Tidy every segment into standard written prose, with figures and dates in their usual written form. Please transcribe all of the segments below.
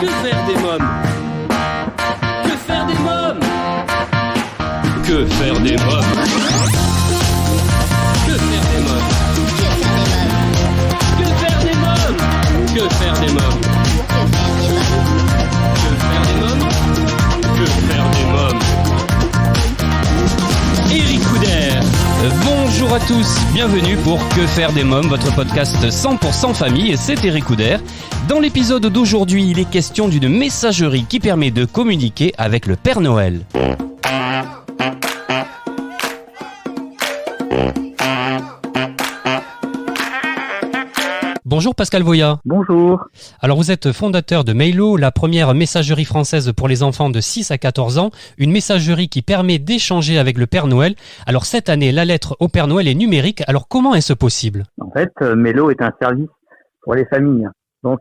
Que faire des mômes? Que faire des mômes? Que faire des mômes? Que faire des mômes? Que faire des mômes? Que faire des mômes? Que faire des mômes? Que faire des mômes? Eric Couder. Bonjour à tous, bienvenue pour Que faire des mômes, votre podcast 100% famille, c'est Eric Couder. Dans l'épisode d'aujourd'hui, il est question d'une messagerie qui permet de communiquer avec le Père Noël. Bonjour Pascal Voya. Bonjour. Alors vous êtes fondateur de Mailo, la première messagerie française pour les enfants de 6 à 14 ans, une messagerie qui permet d'échanger avec le Père Noël. Alors cette année, la lettre au Père Noël est numérique, alors comment est-ce possible? En fait, Mailo est un service pour les familles, donc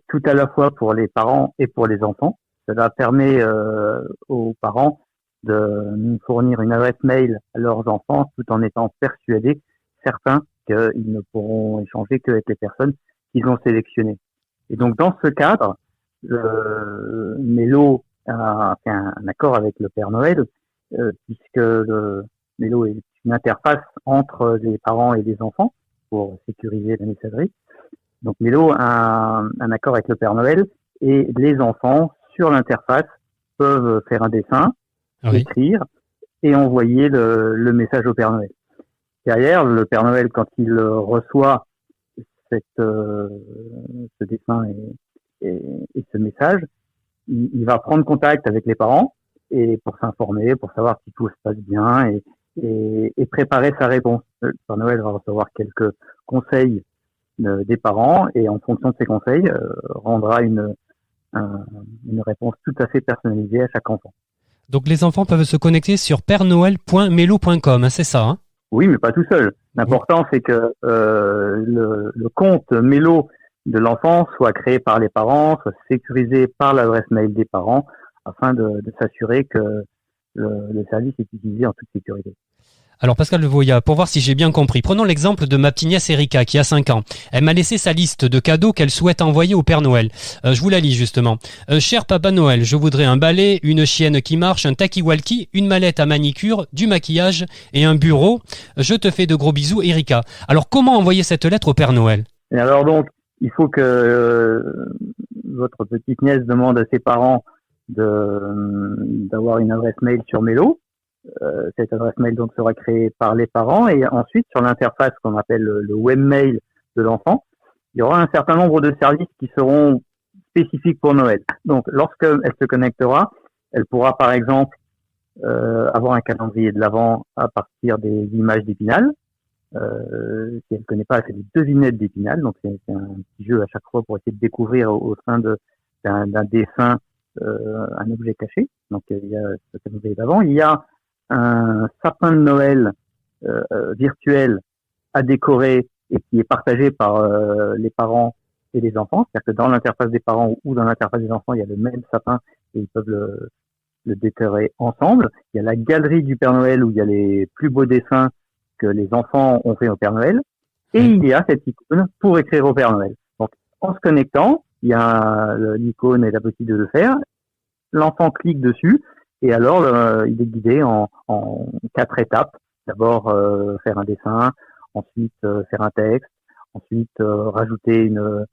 tout à la fois pour les parents et pour les enfants. Cela permet aux parents de fournir une adresse mail à leurs enfants tout en étant persuadés, certains, qu'ils ne pourront échanger qu'avec les personnes qu'ils ont sélectionnées. Et donc, dans ce cadre, Mailo a fait un accord avec le Père Noël, puisque Mailo est une interface entre les parents et les enfants pour sécuriser la messagerie. Donc, Mailo a un accord avec le Père Noël et les enfants, sur l'interface, peuvent faire un dessin, écrire et envoyer le message au Père Noël. Derrière, le Père Noël, quand il reçoit ce dessin et ce message, il va prendre contact avec les parents et pour s'informer, pour savoir si tout se passe bien et préparer sa réponse. Le Père Noël va recevoir quelques conseils des parents et en fonction de ces conseils, rendra une réponse tout à fait personnalisée à chaque enfant. Donc les enfants peuvent se connecter sur pernoel.mailo.com, hein, c'est ça, hein? Oui, mais pas tout seul. L'important, c'est que le compte Mailo de l'enfant soit créé par les parents, soit sécurisé par l'adresse mail des parents, afin de s'assurer que le service est utilisé en toute sécurité. Alors Pascal Voya, pour voir si j'ai bien compris, prenons l'exemple de ma petite nièce Erika qui a 5 ans. Elle m'a laissé sa liste de cadeaux qu'elle souhaite envoyer au Père Noël. Je vous la lis justement. Cher Papa Noël, je voudrais un balai, une chienne qui marche, un talkie-walkie, une mallette à manicure, du maquillage et un bureau. Je te fais de gros bisous Erika. Alors comment envoyer cette lettre au Père Noël? Et alors donc, il faut que votre petite nièce demande à ses parents d'avoir une adresse mail sur Mailo. Cette adresse mail donc sera créée par les parents et ensuite sur l'interface qu'on appelle le webmail de l'enfant, il y aura un certain nombre de services qui seront spécifiques pour Noël. Donc lorsqu'elle se connectera, elle pourra par exemple avoir un calendrier de l'Avent à partir des images d'Épinal. Si elle ne connaît pas, elle fait des devinettes d'Épinal, donc c'est un petit jeu à chaque fois pour essayer de découvrir au sein d'un dessin un objet caché. Donc il y a ce calendrier d'Avent. Il y a un sapin de Noël virtuel à décorer et qui est partagé par les parents et les enfants. C'est-à-dire que dans l'interface des parents ou dans l'interface des enfants, il y a le même sapin et ils peuvent le décorer ensemble. Il y a la galerie du Père Noël où il y a les plus beaux dessins que les enfants ont fait au Père Noël. Et il y a cette icône pour écrire au Père Noël. Donc, en se connectant, il y a l'icône et la possibilité de le faire. L'enfant clique dessus. Et alors, il est guidé en 4 étapes. D'abord, faire un dessin, ensuite faire un texte, ensuite rajouter une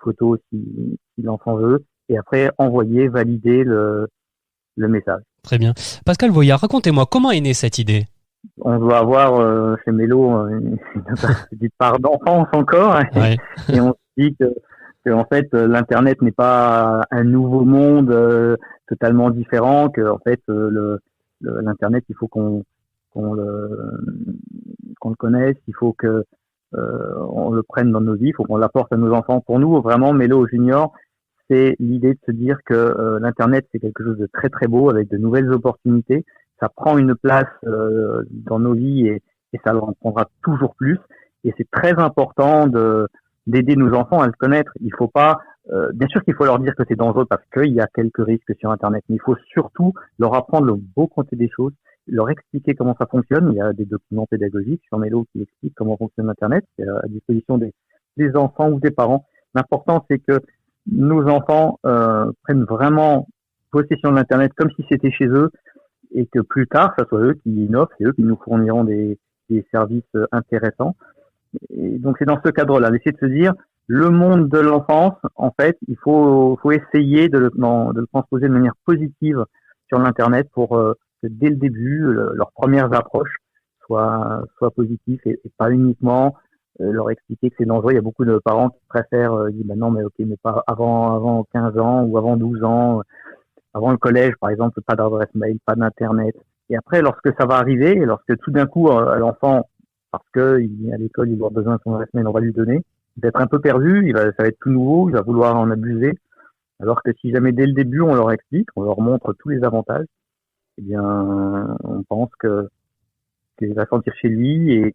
photo si l'enfant veut, et après envoyer, valider le message. Très bien. Pascal Voya, racontez-moi, comment est née cette idée? On doit avoir chez Mailo une petite part d'enfance encore, Ouais. Et on se dit que en fait l'internet n'est pas un nouveau monde totalement différent, que en fait l'internet il faut qu'on le connaisse, il faut que on le prenne dans nos vies, il faut qu'on l'apporte à nos enfants. Pour nous vraiment Mailo Junior, c'est l'idée de se dire que l'internet c'est quelque chose de très très beau avec de nouvelles opportunités. Ça prend une place dans nos vies et ça en prendra toujours plus. Et c'est très important d'aider nos enfants à le connaître. Il faut pas, bien sûr qu'il faut leur dire que c'est dangereux parce qu'il y a quelques risques sur Internet, mais il faut surtout leur apprendre le beau côté des choses, leur expliquer comment ça fonctionne. Il y a des documents pédagogiques sur Mailo qui expliquent comment fonctionne Internet. C'est à disposition des enfants ou des parents. L'important, c'est que nos enfants prennent vraiment possession de l'Internet comme si c'était chez eux, et que plus tard, ça soit eux qui innovent, c'est eux qui nous fourniront des services intéressants. Et donc c'est dans ce cadre-là, d'essayer de se dire, le monde de l'enfance, en fait, il faut essayer de le transposer de manière positive sur l'Internet pour que dès le début, leurs premières approches soient positives et pas uniquement leur expliquer que c'est dangereux. Il y a beaucoup de parents qui préfèrent dire non mais ok, mais pas avant 15 ans ou avant 12 ans, avant le collège par exemple, pas d'adresse mail, pas d'internet. Et après, lorsque ça va arriver, et lorsque tout d'un coup l'enfant, parce que à l'école il aura besoin de son adresse mail, on va lui donner, il va être un peu perdu, ça va être tout nouveau, il va vouloir en abuser. Alors que si jamais dès le début on leur explique, on leur montre tous les avantages, eh bien on pense qu'il va sentir chez lui et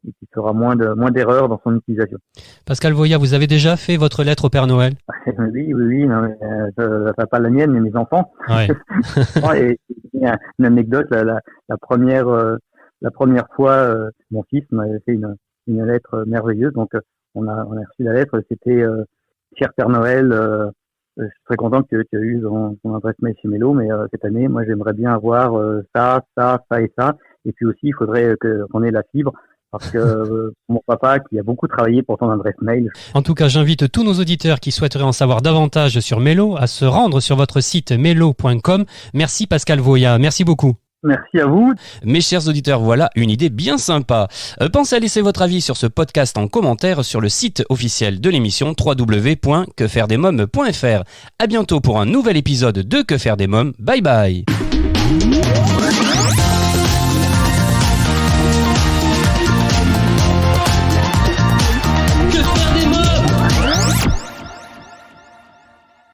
qu'il fera moins d'erreurs dans son utilisation. Pascal Voya, vous avez déjà fait votre lettre au Père Noël? Oui, non, mais, pas la mienne, mais mes enfants. Ouais. Et il y a une anecdote, la première fois, mon fils m'avait fait une lettre merveilleuse. Donc, on a reçu la lettre. C'était Cher Père Noël, je suis très content que tu as eu ton adresse mail chez Mélo, mais cette année, moi, j'aimerais bien avoir ça et ça. Et puis aussi, il faudrait qu'on ait la fibre. Parce que mon papa, qui a beaucoup travaillé pour ton adresse mail. En tout cas, j'invite tous nos auditeurs qui souhaiteraient en savoir davantage sur Mélo à se rendre sur votre site mélo.com. Merci Pascal Voya, merci beaucoup. Merci à vous. Mes chers auditeurs, voilà une idée bien sympa. Pensez à laisser votre avis sur ce podcast en commentaire sur le site officiel de l'émission www.quefairedesmoms.fr. À bientôt pour un nouvel épisode de Que faire des mômes. Bye bye.